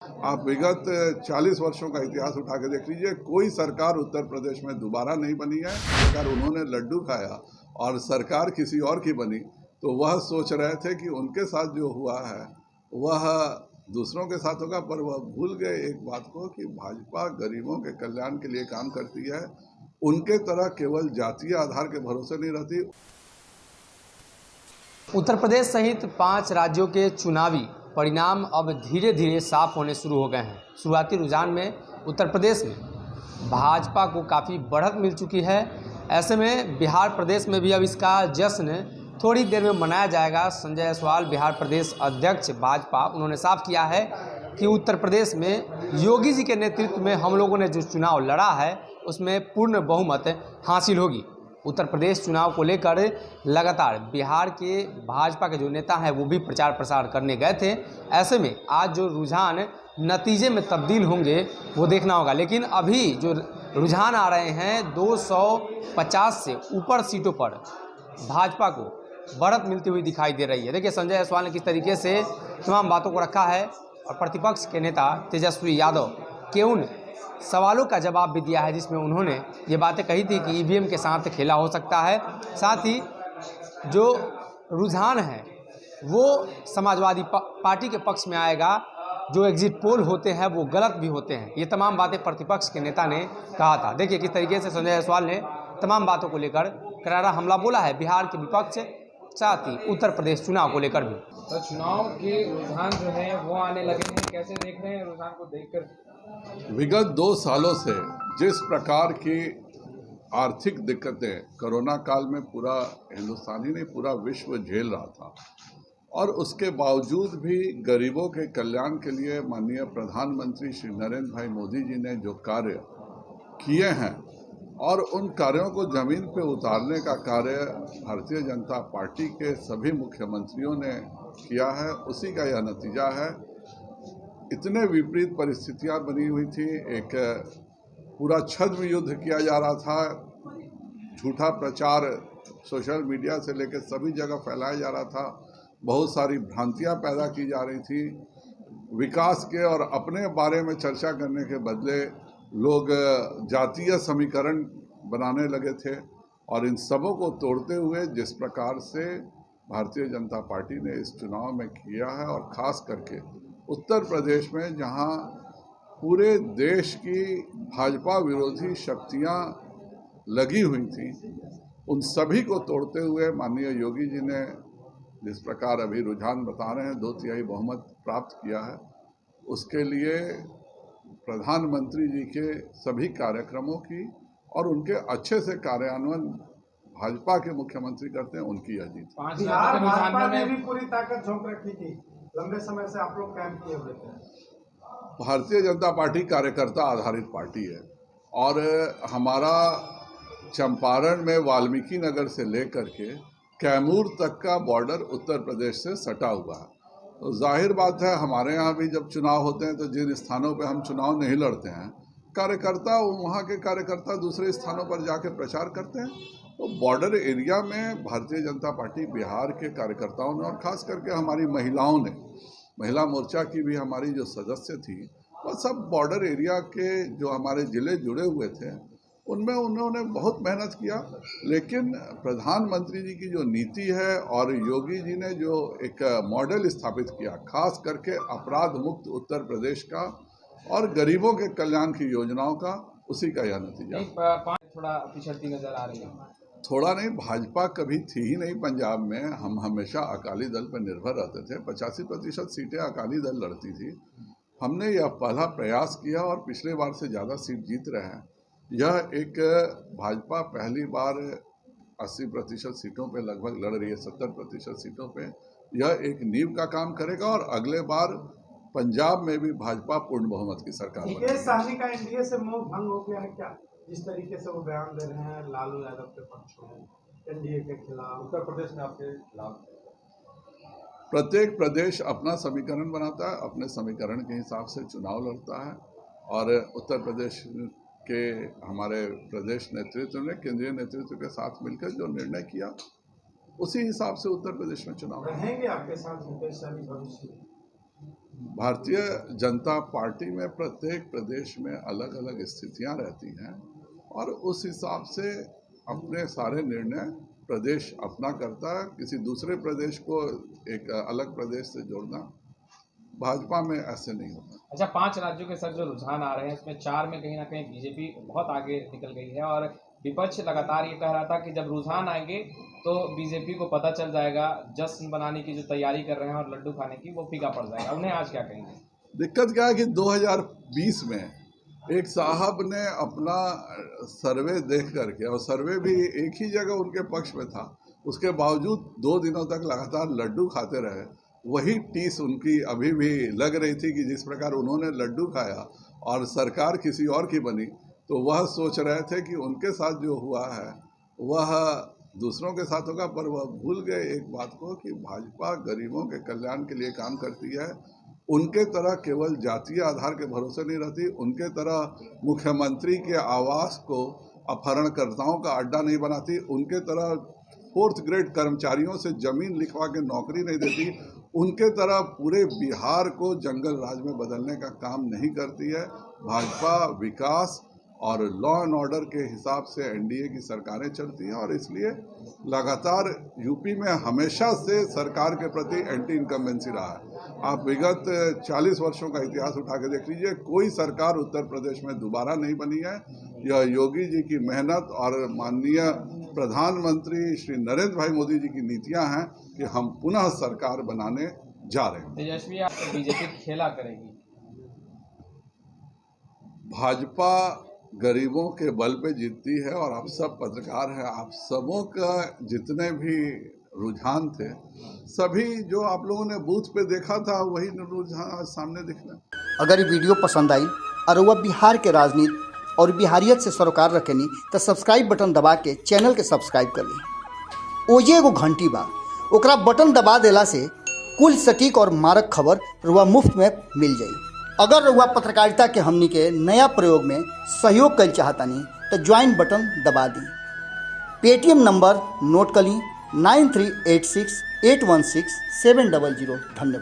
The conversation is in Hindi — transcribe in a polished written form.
आप विगत 40 वर्षों का इतिहास उठा के देख लीजिए, कोई सरकार उत्तर प्रदेश में दोबारा नहीं बनी है। अगर उन्होंने लड्डू खाया और सरकार किसी और की बनी तो वह सोच रहे थे कि उनके साथ जो हुआ है वह दूसरों के साथ होगा, पर वह भूल गए एक बात को कि भाजपा गरीबों के कल्याण के लिए काम करती है। उनके तरह केवल जातीय आधार के भरोसे नहीं रहती। उत्तर प्रदेश सहित 5 राज्यों के चुनावी परिणाम अब धीरे धीरे साफ होने शुरू हो गए हैं। शुरुआती रुझान में उत्तर प्रदेश में भाजपा को काफ़ी बढ़त मिल चुकी है। ऐसे में बिहार प्रदेश में भी अब इसका जश्न थोड़ी देर में मनाया जाएगा। संजय जायसवाल बिहार प्रदेश अध्यक्ष भाजपा, उन्होंने साफ किया है कि उत्तर प्रदेश में योगी जी के नेतृत्व में हम लोगों ने जो चुनाव लड़ा है उसमें पूर्ण बहुमत हासिल होगी। उत्तर प्रदेश चुनाव को लेकर लगातार बिहार के भाजपा के जो नेता हैं वो भी प्रचार प्रसार करने गए थे। ऐसे में आज जो रुझान नतीजे में तब्दील होंगे वो देखना होगा। लेकिन अभी जो रुझान आ रहे हैं 250 से ऊपर सीटों पर भाजपा को बढ़त मिलती हुई दिखाई दे रही है। देखिए संजय जायसवाल ने किस तरीके से तमाम बातों को रखा है और प्रतिपक्ष के नेता तेजस्वी यादव के उन सवालों का जवाब भी दिया है जिसमें उन्होंने ये बातें कही थी कि ईवीएम के साथ खेला हो सकता है। साथ ही जो रुझान है वो समाजवादी पार्टी के पक्ष में आएगा। जो एग्जिट पोल होते हैं वो गलत भी होते हैं। ये तमाम बातें प्रतिपक्ष के नेता ने कहा था। देखिए किस तरीके से संजय जायसवाल ने तमाम बातों को लेकर करारा हमला बोला है बिहार के विपक्ष, साथ ही उत्तर प्रदेश चुनाव को लेकर भी। तो चुनाव के रुझान जो है वो आने लगे हैं, कैसे देख रहे हैं रुझान को देखकर? विगत 2 सालों से जिस प्रकार की आर्थिक दिक्कतें कोरोना काल में पूरा हिंदुस्तान ही नहीं पूरा विश्व झेल रहा था, और उसके बावजूद भी गरीबों के कल्याण के लिए माननीय प्रधानमंत्री श्री नरेंद्र भाई मोदी जी ने जो कार्य किए हैं और उन कार्यों को जमीन पे उतारने का कार्य भारतीय जनता पार्टी के सभी मुख्यमंत्रियों ने किया है, उसी का यह नतीजा है। इतने विपरीत परिस्थितियां बनी हुई थी, एक पूरा छद्म युद्ध किया जा रहा था, झूठा प्रचार सोशल मीडिया से लेकर सभी जगह फैलाया जा रहा था, बहुत सारी भ्रांतियां पैदा की जा रही थी। विकास के और अपने बारे में चर्चा करने के बदले लोग जातीय समीकरण बनाने लगे थे, और इन सबों को तोड़ते हुए जिस प्रकार से भारतीय जनता पार्टी ने इस चुनाव में किया है, और ख़ास करके उत्तर प्रदेश में जहां पूरे देश की भाजपा विरोधी शक्तियां लगी हुई थी, उन सभी को तोड़ते हुए माननीय योगी जी ने जिस प्रकार अभी रुझान बता रहे हैं 2/3 बहुमत प्राप्त किया है, उसके लिए प्रधानमंत्री जी के सभी कार्यक्रमों की और उनके अच्छे से कार्यान्वयन भाजपा के मुख्यमंत्री करते हैं, उनकी यह जीत। बिहार भाजपा ने भी पूरी ताकत झोंक रखी थी, लंबे समय से आप लोग कैंप किए हुए थे। भारतीय जनता पार्टी कार्यकर्ता आधारित पार्टी है, और हमारा चंपारण में वाल्मीकि नगर से लेकर के कैमूर तक का बॉर्डर उत्तर प्रदेश से सटा हुआ है। तो जाहिर बात है हमारे यहाँ भी जब चुनाव होते हैं तो जिन स्थानों पे हम चुनाव नहीं लड़ते हैं, कार्यकर्ता वहाँ के कार्यकर्ता दूसरे स्थानों पर जाके प्रचार करते हैं। तो बॉर्डर एरिया में भारतीय जनता पार्टी बिहार के कार्यकर्ताओं ने, और ख़ास करके हमारी महिलाओं ने, महिला मोर्चा की भी हमारी जो सदस्य थी, वह सब बॉर्डर एरिया के जो हमारे ज़िले जुड़े हुए थे उनमें उन्होंने बहुत मेहनत किया। लेकिन प्रधानमंत्री जी की जो नीति है और योगी जी ने जो एक मॉडल स्थापित किया, खास करके अपराध मुक्त उत्तर प्रदेश का और गरीबों के कल्याण की योजनाओं का, उसी का यह नतीजा। थोड़ा पिछड़ती नजर आ रही है। थोड़ा नहीं, भाजपा कभी थी ही नहीं पंजाब में। हम हमेशा अकाली दल पर निर्भर रहते थे, 85% सीटें अकाली दल लड़ती थी। हमने यह पहला प्रयास किया और पिछले बार से ज़्यादा सीट जीत रहे हैं। यह एक भाजपा पहली बार 80% सीटों पे लगभग लड़ रही है, 70% सीटों पे। यह एक नींव का काम करेगा, और अगले बार पंजाब में भी भाजपा पूर्ण बहुमत की सरकार बनेगी। मुकेश सहनी का एनडीए से मोह भंग हो गया है क्या? जिस तरीके से वो बयान दे रहे हैं लालू यादव के पक्ष में, एनडीए के खिलाफ, उत्तर प्रदेश में आपके खिलाफ। प्रत्येक प्रदेश अपना समीकरण बनाता है, अपने समीकरण के हिसाब से चुनाव लड़ता है, और उत्तर प्रदेश के हमारे प्रदेश नेतृत्व ने केंद्रीय नेतृत्व के साथ मिलकर जो निर्णय किया, उसी हिसाब से उत्तर प्रदेश में चुनाव रहेंगे आपके साथ मुकेश सहनी भविष्य में? भारतीय जनता पार्टी में प्रत्येक प्रदेश में अलग अलग स्थितियां रहती हैं और उस हिसाब से अपने सारे निर्णय प्रदेश अपना करता है। किसी दूसरे प्रदेश को एक अलग प्रदेश से जोड़ना भाजपा में ऐसे नहीं होता। अच्छा, 5 राज्यों के सर जो रुझान आ रहे हैं इसमें 4 में कहीं ना कहीं बीजेपी बहुत आगे निकल गई है और विपक्ष लगातार ये कह रहा था कि जब रुझान आएंगे तो बीजेपी को पता चल जाएगा, जश्न बनाने की जो तैयारी कर रहे हैं और लड्डू खाने की वो फीका पड़ जाएगा। उन्हें आज क्या कहेंगे? दिक्कत क्या है कि 2020 में एक साहब ने अपना सर्वे देख करके, और सर्वे भी एक ही जगह उनके पक्ष में था, उसके बावजूद 2 दिनों तक लगातार लड्डू खाते रहे। वही टीस उनकी अभी भी लग रही थी कि जिस प्रकार उन्होंने लड्डू खाया और सरकार किसी और की बनी, तो वह सोच रहे थे कि उनके साथ जो हुआ है वह दूसरों के साथ होगा। पर वह भूल गए एक बात को कि भाजपा गरीबों के कल्याण के लिए काम करती है। उनके तरह केवल जातीय आधार के भरोसे नहीं रहती, उनके तरह मुख्यमंत्री के आवास को अपहरणकर्ताओं का अड्डा नहीं बनाती, उनके तरह 4th ग्रेड कर्मचारियों से जमीन लिखवा के नौकरी नहीं देती, उनके तरह पूरे बिहार को जंगल राज में बदलने का काम नहीं करती है। भाजपा विकास और लॉ एंड ऑर्डर के हिसाब से एनडीए की सरकारें चलती हैं और इसलिए लगातार यूपी में हमेशा से सरकार के प्रति एंटी इनकम्बेंसी रहा है। आप विगत 40 वर्षों का इतिहास उठा के देख लीजिए, कोई सरकार उत्तर प्रदेश में दोबारा नहीं बनी है। यह योगी जी की मेहनत और माननीय प्रधानमंत्री श्री नरेंद्र भाई मोदी जी की नीतियां हैं कि हम पुनः सरकार बनाने जा रहे हैं। तेजस्वी आप बीजेपी खेला करेगी? भाजपा गरीबों के बल पे जीतती है और आप सब पत्रकार हैं, आप सबों का जितने भी रुझान थे, सभी जो आप लोगों ने बूथ पे देखा था वही रुझान आज सामने दिख रहा है। अगर ये वीडियो पसंद आई और वह बिहार के राजनीति और बिहारियत से सरोकार रखेनी तो सब्सक्राइब बटन दबा के चैनल के सब्सक्राइब कर ली। ओजे एगो घंटी बा, ओकरा बटन दबा देला से कुल सटीक और मारक खबर रुआ मुफ्त में मिल जाई। अगर रुआ पत्रकारिता के हमनी के नया प्रयोग में सहयोग कर चाहतानी तो ज्वाइन बटन दबा दी। पेटीएम नंबर नोट कर ली 9386816700। धन्यवाद।